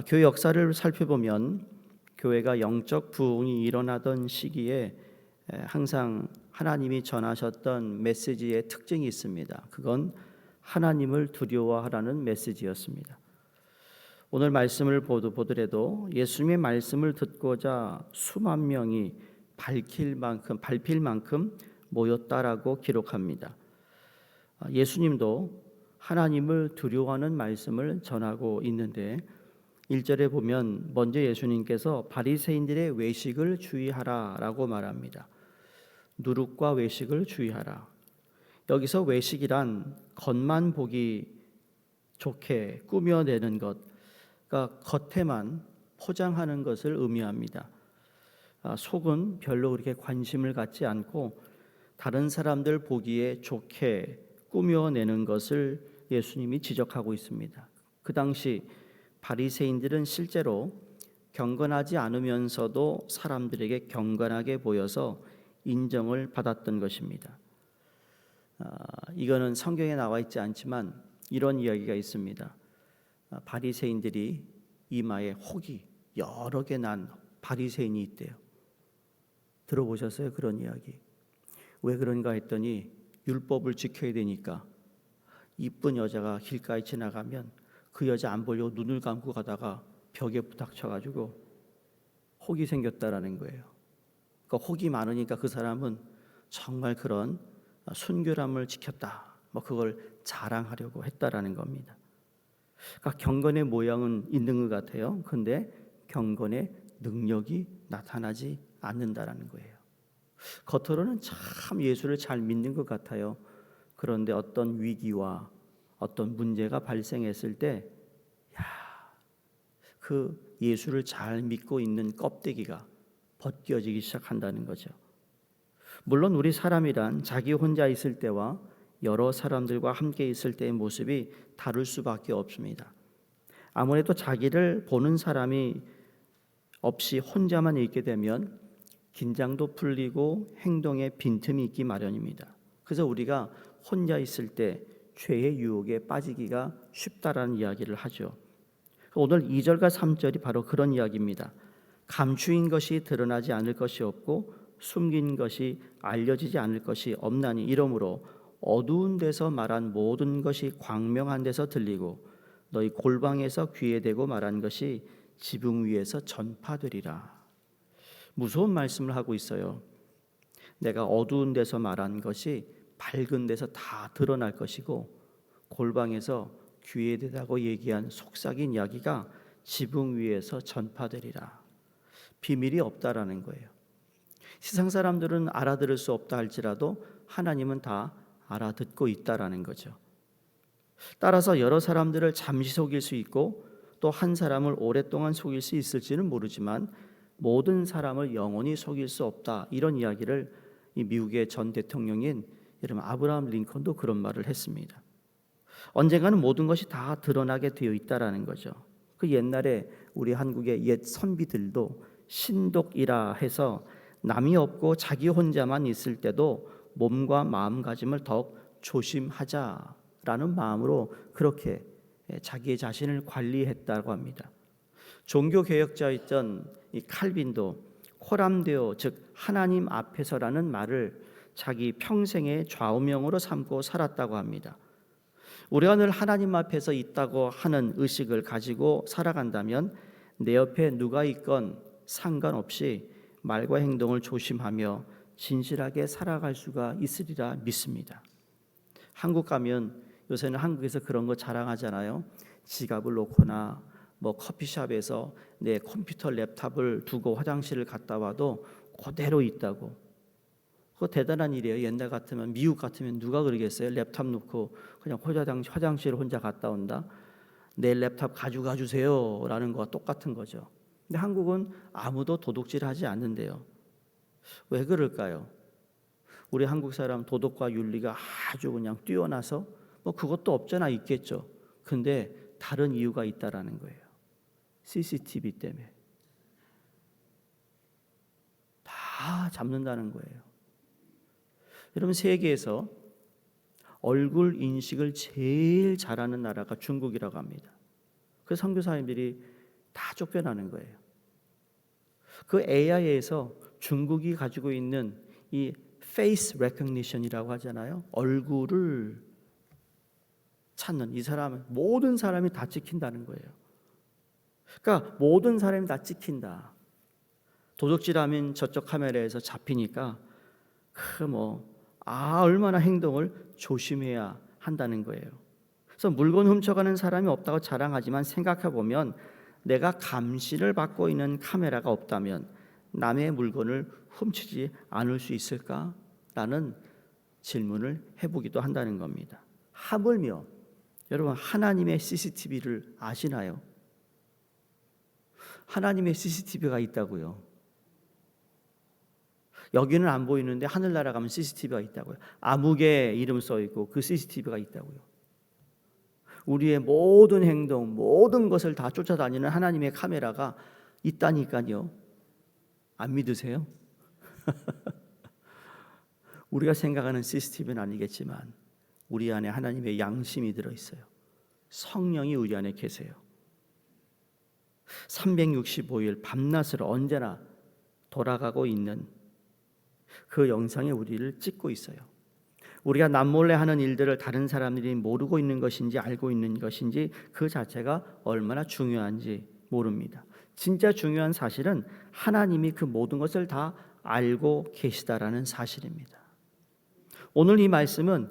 교회 역사를 살펴보면 교회가 영적 부흥이 일어나던 시기에 항상 하나님이 전하셨던 메시지의 특징이 있습니다. 그건 하나님을 두려워하라는 메시지였습니다. 오늘 말씀을 보더라도 예수님의 말씀을 듣고자 수만 명이 밟힐 만큼 모였다라고 기록합니다. 예수님도 하나님을 두려워하는 말씀을 전하고 있는데 1절에 보면 먼저 예수님께서 바리새인들의 외식을 주의하라라고 말합니다. 누룩과 외식을 주의하라. 여기서 외식이란 겉만 보기 좋게 꾸며내는 것, 그러니까 겉에만 포장하는 것을 의미합니다. 속은 별로 그렇게 관심을 갖지 않고 다른 사람들 보기에 좋게 꾸며내는 것을 예수님이 지적하고 있습니다. 그 당시 바리새인들은 실제로 경건하지 않으면서도 사람들에게 경건하게 보여서 인정을 받았던 것입니다. 이거는 성경에 나와 있지 않지만 이런 이야기가 있습니다. 바리새인들이 이마에 혹이 여러 개 난 바리새인이 있대요. 들어보셨어요? 그런 이야기. 왜 그런가 했더니 율법을 지켜야 되니까 이쁜 여자가 길가에 지나가면 그 여자 안 보려고 눈을 감고 가다가 벽에 부닥쳐가지고 혹이 생겼다라는 거예요. 그러니까 혹이 많으니까 그 사람은 정말 그런 순결함을 지켰다. 그걸 자랑하려고 했다라는 겁니다. 그러니까 경건의 모양은 있는 것 같아요. 그런데 경건의 능력이 나타나지 않는다라는 거예요. 겉으로는 참 예수를 잘 믿는 것 같아요. 그런데 어떤 위기와 어떤 문제가 발생했을 때, 그 예수를 잘 믿고 있는 껍데기가 벗겨지기 시작한다는 거죠. 물론 우리 사람이란 자기 혼자 있을 때와 여러 사람들과 함께 있을 때의 모습이 다를 수밖에 없습니다. 아무래도 자기를 보는 사람이 없이 혼자만 있게 되면 긴장도 풀리고 행동에 빈틈이 있기 마련입니다. 그래서 우리가 혼자 있을 때 죄의 유혹에 빠지기가 쉽다라는 이야기를 하죠. 오늘 2절과 3절이 바로 그런 이야기입니다. 감추인 것이 드러나지 않을 것이 없고 숨긴 것이 알려지지 않을 것이 없나니 이러므로 어두운 데서 말한 모든 것이 광명한 데서 들리고 너희 골방에서 귀에 대고 말한 것이 지붕 위에서 전파되리라. 무서운 말씀을 하고 있어요. 내가 어두운 데서 말한 것이 밝은 데서 다 드러날 것이고 골방에서 귀에 대다고 얘기한 속삭인 이야기가 지붕 위에서 전파되리라. 비밀이 없다라는 거예요. 세상 사람들은 알아들을 수 없다 할지라도 하나님은 다 알아듣고 있다라는 거죠. 따라서 여러 사람들을 잠시 속일 수 있고 또 한 사람을 오랫동안 속일 수 있을지는 모르지만 모든 사람을 영원히 속일 수 없다. 이런 이야기를 이 미국의 전 대통령인 여러분 아브라함 링컨도 그런 말을 했습니다. 언젠가는 모든 것이 다 드러나게 되어 있다라는 거죠. 그 옛날에 우리 한국의 옛 선비들도 신독이라 해서 남이 없고 자기 혼자만 있을 때도 몸과 마음가짐을 더욱 조심하자라는 마음으로 그렇게 자기 자신을 관리했다고 합니다. 종교개혁자였던 이 칼빈도 코람데오 즉 하나님 앞에서라는 말을 자기 평생의 좌우명으로 삼고 살았다고 합니다. 우리가 늘 하나님 앞에서 있다고 하는 의식을 가지고 살아간다면 내 옆에 누가 있건 상관없이 말과 행동을 조심하며 진실하게 살아갈 수가 있으리라 믿습니다. 한국 가면 요새는 한국에서 그런 거 자랑하잖아요. 지갑을 놓거나 커피숍에서 내 컴퓨터 랩탑을 두고 화장실을 갔다 와도 그대로 있다고. 그거 대단한 일이에요. 옛날 같으면 미국 같으면 누가 그러겠어요? 랩탑 놓고 그냥 화장실 혼자 갔다 온다. 내 랩탑 가져가 주세요 라는 거와 똑같은 거죠. 근데 한국은 아무도 도둑질하지 않는데요. 왜 그럴까요? 우리 한국 사람 도덕과 윤리가 아주 그냥 뛰어나서 그것도 없잖아 있겠죠. 근데 다른 이유가 있다라는 거예요. CCTV 때문에 다 잡는다는 거예요. 여러분 세계에서 얼굴 인식을 제일 잘하는 나라가 중국이라고 합니다. 그래서 선교사님들이 다 쫓겨나는 거예요. 그 AI에서 중국이 가지고 있는 이 face recognition이라고 하잖아요. 얼굴을 찾는 이 사람은 모든 사람이 다 찍힌다는 거예요. 그러니까 모든 사람이 다 찍힌다. 도둑질하면 저쪽 카메라에서 잡히니까 얼마나 행동을 조심해야 한다는 거예요. 그래서 물건 훔쳐가는 사람이 없다고 자랑하지만 생각해 보면 내가 감시를 받고 있는 카메라가 없다면 남의 물건을 훔치지 않을 수 있을까? 라는 질문을 해보기도 한다는 겁니다. 하물며 여러분 하나님의 CCTV를 아시나요? 하나님의 CCTV가 있다고요. 여기는 안 보이는데 하늘나라 가면 CCTV가 있다고요. 암흑에 이름 써 있고 그 CCTV가 있다고요. 우리의 모든 행동, 모든 것을 다 쫓아다니는 하나님의 카메라가 있다니까요. 안 믿으세요? 우리가 생각하는 CCTV는 아니겠지만 우리 안에 하나님의 양심이 들어있어요. 성령이 우리 안에 계세요. 365일 밤낮으로 언제나 돌아가고 있는 그 영상이 우리를 찍고 있어요. 우리가 남몰래 하는 일들을 다른 사람들이 모르고 있는 것인지 알고 있는 것인지 그 자체가 얼마나 중요한지 모릅니다. 진짜 중요한 사실은 하나님이 그 모든 것을 다 알고 계시다라는 사실입니다. 오늘 이 말씀은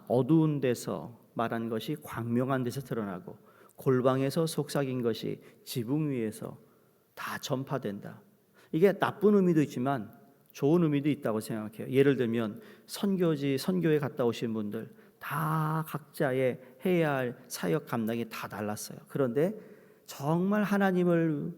어두운 데서 말한 것이 광명한 데서 드러나고 골방에서 속삭인 것이 지붕 위에서 다 전파된다. 이게 나쁜 의미도 있지만 좋은 의미도 있다고 생각해요. 예를 들면 선교에 갔다 오신 분들 다 각자의 해야 할 사역 감당이 다 달랐어요. 그런데 정말 하나님의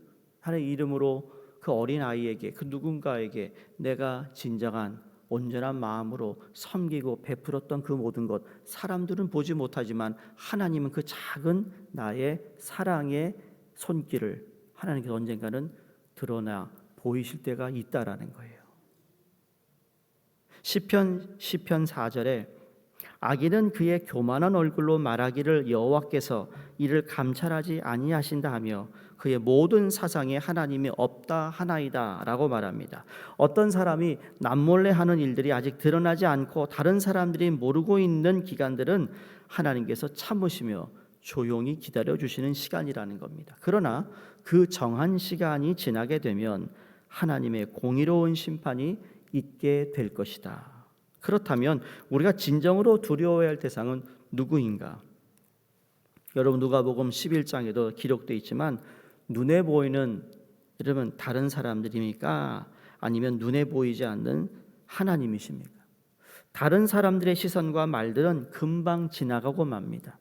이름으로 그 어린 아이에게 그 누군가에게 내가 진정한 온전한 마음으로 섬기고 베풀었던 그 모든 것 사람들은 보지 못하지만 하나님은 그 작은 나의 사랑의 손길을 하나님께서 언젠가는 드러나 보이실 때가 있다라는 거예요. 시편 4절에 악인은 그의 교만한 얼굴로 말하기를 여호와께서 이를 감찰하지 아니하신다 하며 그의 모든 사상에 하나님이 없다 하나이다 라고 말합니다. 어떤 사람이 남몰래 하는 일들이 아직 드러나지 않고 다른 사람들이 모르고 있는 기간들은 하나님께서 참으시며 조용히 기다려주시는 시간이라는 겁니다. 그러나 그 정한 시간이 지나게 되면 하나님의 공의로운 심판이 있게 될 것이다. 그렇다면 우리가 진정으로 두려워해야 할 대상은 누구인가? 여러분 누가복음 11장에도 기록되어 있지만 눈에 보이는 여러분 다른 사람들입니까? 아니면 눈에 보이지 않는 하나님이십니까? 다른 사람들의 시선과 말들은 금방 지나가고 맙니다.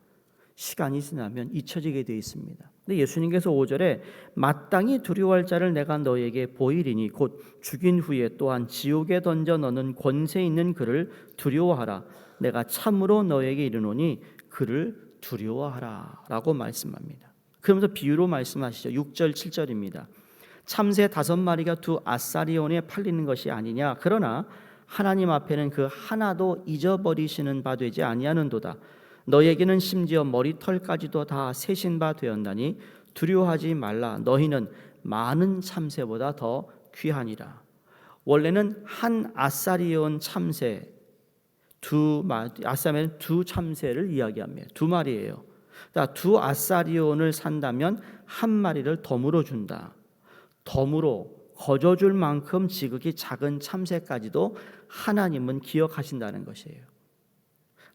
시간이 지나면 잊혀지게 되어 있습니다. 근데 예수님께서 5절에 마땅히 두려워할 자를 내가 너에게 보이리니 곧 죽인 후에 또한 지옥에 던져 넣는 권세 있는 그를 두려워하라. 내가 참으로 너에게 이르노니 그를 두려워하라 라고 말씀합니다. 그러면서 비유로 말씀하시죠. 6절 7절입니다. 참새 5마리가 두 아사리온에 팔리는 것이 아니냐. 그러나 하나님 앞에는 그 하나도 잊어버리시는 바 되지 아니하는도다. 너에게는 심지어 머리털까지도 다 세신 바 되었나니 두려워하지 말라. 너희는 많은 참새보다 더 귀하니라. 원래는 한 아사리온 참새 아사리온 두 참새를 이야기합니다. 두 마리예요. 두 아사리온을 산다면 한 마리를 덤으로 준다. 덤으로 거저줄 만큼 지극히 작은 참새까지도 하나님은 기억하신다는 것이에요.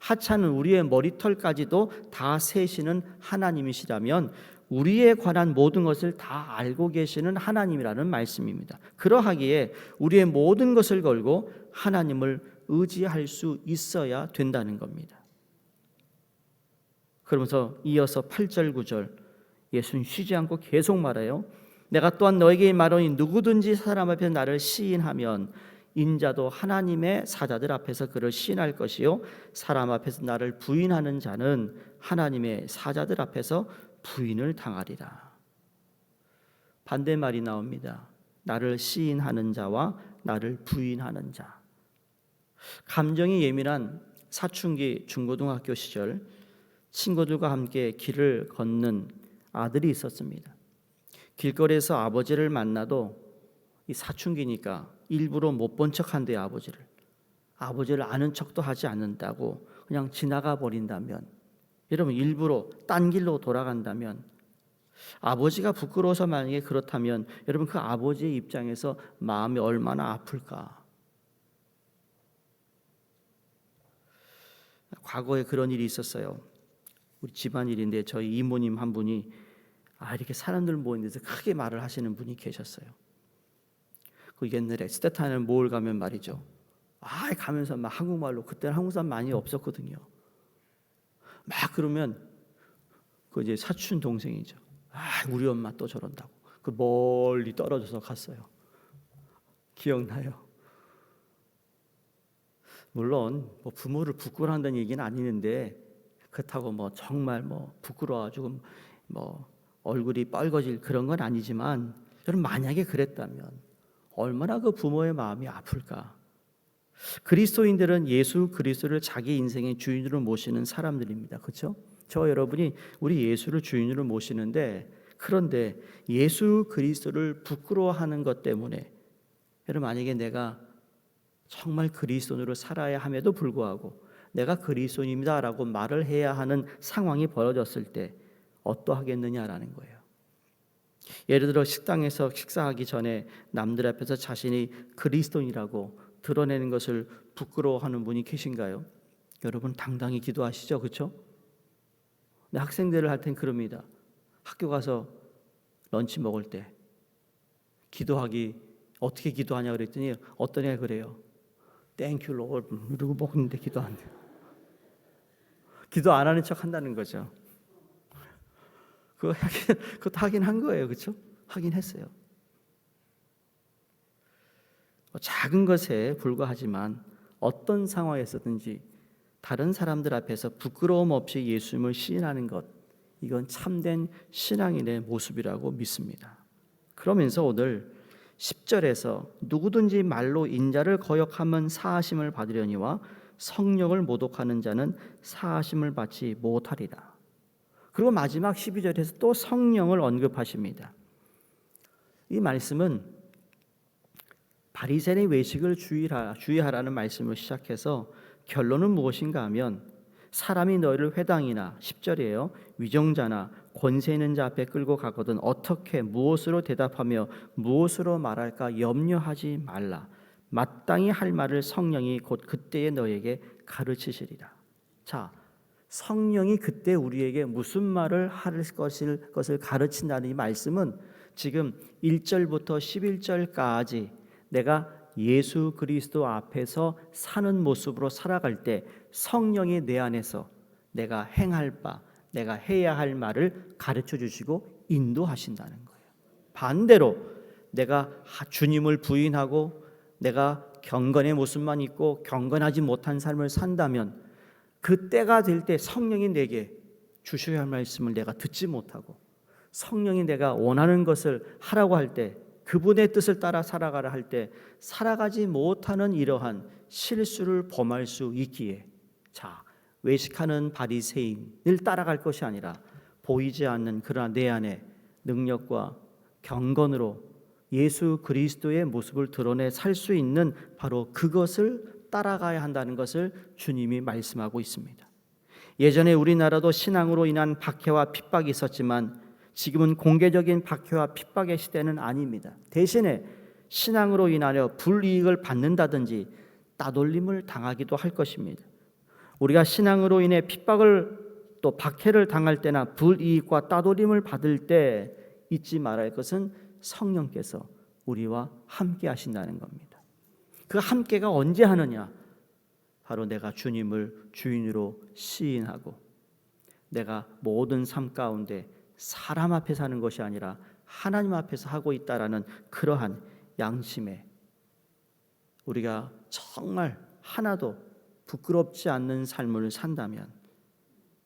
하찮은 우리의 머리털까지도 다 세시는 하나님이시라면 우리에 관한 모든 것을 다 알고 계시는 하나님이라는 말씀입니다. 그러하기에 우리의 모든 것을 걸고 하나님을 의지할 수 있어야 된다는 겁니다. 그러면서 이어서 8절 9절 예수는 쉬지 않고 계속 말해요. 내가 또한 너에게 말하니 누구든지 사람 앞에 나를 시인하면 인자도 하나님의 사자들 앞에서 그를 시인할 것이요 사람 앞에서 나를 부인하는 자는 하나님의 사자들 앞에서 부인을 당하리라. 반대말이 나옵니다. 나를 시인하는 자와 나를 부인하는 자. 감정이 예민한 사춘기 중고등학교 시절 친구들과 함께 길을 걷는 아들이 있었습니다. 길거리에서 아버지를 만나도 이 사춘기니까 일부러 못 본 척한대요. 아버지를 아는 척도 하지 않는다고 그냥 지나가 버린다면, 여러분 일부러 딴 길로 돌아간다면, 아버지가 부끄러워서 만약에 그렇다면 여러분 그 아버지의 입장에서 마음이 얼마나 아플까. 과거에 그런 일이 있었어요. 우리 집안일인데 저희 이모님 한 분이 이렇게 사람들 모인 데서 크게 말을 하시는 분이 계셨어요. 그 옛날에 스테타는 모을 가면 말이죠. 가면서 막 한국말로, 그때는 한국 사람 많이 없었거든요. 막 그러면 그 이제 사촌 동생이죠. 우리 엄마 또 저런다고. 그 멀리 떨어져서 갔어요. 기억나요? 물론 뭐 부모를 부끄러워한다는 얘기는 아니는데, 그렇다고 뭐 정말 뭐 부끄러워가지고 뭐 얼굴이 빨개질 그런 건 아니지만, 여러분 만약에 그랬다면 얼마나 그 부모의 마음이 아플까. 그리스도인들은 예수 그리스도를 자기 인생의 주인으로 모시는 사람들입니다. 그렇죠? 저 여러분이 우리 예수를 주인으로 모시는데, 그런데 예수 그리스도를 부끄러워하는 것 때문에, 여러분 만약에 내가 정말 그리스도인으로 살아야 함에도 불구하고 내가 그리스도인이다라고 말을 해야 하는 상황이 벌어졌을 때 어떠하겠느냐라는 거예요. 예를 들어 식당에서 식사하기 전에 남들 앞에서 자신이 그리스도인이라고 드러내는 것을 부끄러워하는 분이 계신가요? 여러분 당당히 기도하시죠, 그렇죠? 학생들을 할 땐 그럽니다. 학교 가서 런치 먹을 때 기도하기 어떻게 기도하냐 그랬더니 어떤 애가 그래요. Thank you Lord 이러고 먹는데 기도 안 돼요. 기도 안 하는 척 한다는 거죠. 그것도 하긴 한 거예요, 그렇죠? 하긴 했어요. 작은 것에 불과하지만 어떤 상황에서든지 다른 사람들 앞에서 부끄러움 없이 예수님을 시인하는 것, 이건 참된 신앙인의 모습이라고 믿습니다. 그러면서 오늘 10절에서 누구든지 말로 인자를 거역하면 사하심을 받으려니와 성령을 모독하는 자는 사하심을 받지 못하리라. 그리고 마지막 12절에서 또 성령을 언급하십니다. 이 말씀은 바리새인의 외식을 주의하라는 말씀을 시작해서 결론은 무엇인가 하면, 사람이 너희를 회당이나 10절이에요. 위정자나 권세 있는 자 앞에 끌고 가거든 어떻게 무엇으로 대답하며 무엇으로 말할까 염려하지 말라. 마땅히 할 말을 성령이 곧 그때에 너에게 가르치시리라. 자, 성령이 그때 우리에게 무슨 말을 할 것을 가르친다는 이 말씀은 지금 1절부터 11절까지 내가 예수 그리스도 앞에서 사는 모습으로 살아갈 때 성령이 내 안에서 내가 행할 바, 내가 해야 할 말을 가르쳐 주시고 인도하신다는 거예요. 반대로 내가 주님을 부인하고 내가 경건의 모습만 있고 경건하지 못한 삶을 산다면, 그 때가 될 때 성령이 내게 주셔야 할 말씀을 내가 듣지 못하고 성령이 내가 원하는 것을 하라고 할 때, 그분의 뜻을 따라 살아가라 할 때 살아가지 못하는 이러한 실수를 범할 수 있기에, 자, 외식하는 바리새인을 따라갈 것이 아니라 보이지 않는 그러나 내 안에 능력과 경건으로 예수 그리스도의 모습을 드러내 살 수 있는 바로 그것을 따라가야 한다는 것을 주님이 말씀하고 있습니다. 예전에 우리나라도 신앙으로 인한 박해와 핍박이 있었지만 지금은 공개적인 박해와 핍박의 시대는 아닙니다. 대신에 신앙으로 인하여 불이익을 받는다든지 따돌림을 당하기도 할 것입니다. 우리가 신앙으로 인해 핍박을 또 박해를 당할 때나 불이익과 따돌림을 받을 때 잊지 말아야 할 것은 성령께서 우리와 함께 하신다는 겁니다. 그 함께가 언제 하느냐? 바로 내가 주님을 주인으로 시인하고 내가 모든 삶 가운데 사람 앞에서 하는 것이 아니라 하나님 앞에서 하고 있다라는 그러한 양심에 우리가 정말 하나도 부끄럽지 않는 삶을 산다면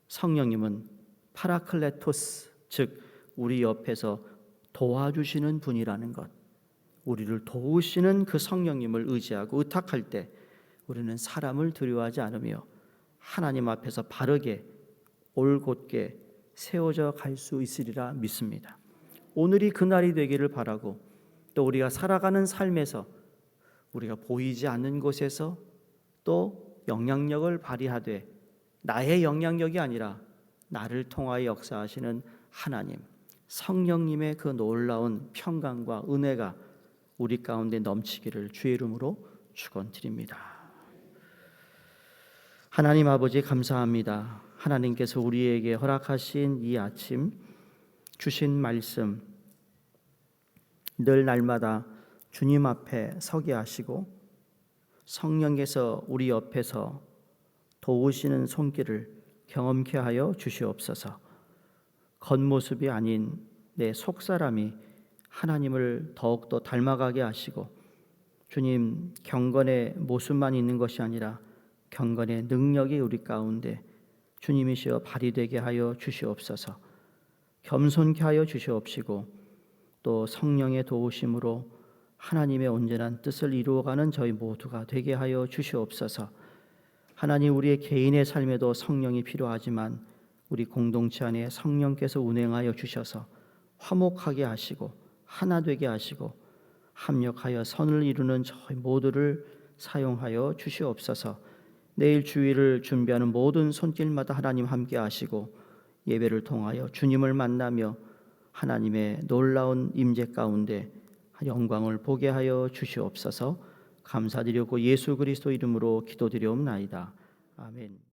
성령님은 파라클레토스, 즉 우리 옆에서 도와주시는 분이라는 것, 우리를 도우시는 그 성령님을 의지하고 의탁할 때 우리는 사람을 두려워하지 않으며 하나님 앞에서 바르게 올곧게 세워져 갈 수 있으리라 믿습니다. 오늘이 그날이 되기를 바라고, 또 우리가 살아가는 삶에서 우리가 보이지 않는 곳에서 또 영향력을 발휘하되, 나의 영향력이 아니라 나를 통하여 역사하시는 하나님, 성령님의 그 놀라운 평강과 은혜가 우리 가운데 넘치기를 주의 이름으로 축원드립니다. 하나님 아버지, 감사합니다. 하나님께서 우리에게 허락하신 이 아침 주신 말씀, 늘 날마다 주님 앞에 서게 하시고 성령께서 우리 옆에서 도우시는 손길을 경험케 하여 주시옵소서. 겉모습이 아닌 내 속사람이 하나님을 더욱더 닮아가게 하시고, 주님 경건의 모습만 있는 것이 아니라 경건의 능력이 우리 가운데 주님이시여 발휘되게 하여 주시옵소서. 겸손케 하여 주시옵시고, 또 성령의 도우심으로 하나님의 온전한 뜻을 이루어가는 저희 모두가 되게 하여 주시옵소서. 하나님, 우리의 개인의 삶에도 성령이 필요하지만 우리 공동체 안에 성령께서 운행하여 주셔서 화목하게 하시고 하나 되게 하시고 합력하여 선을 이루는 저희 모두를 사용하여 주시옵소서. 내일 주일을 준비하는 모든 손길마다 하나님 함께 하시고, 예배를 통하여 주님을 만나며 하나님의 놀라운 임재 가운데 영광을 보게 하여 주시옵소서. 감사드리고 예수 그리스도 이름으로 기도드리옵나이다. 아멘.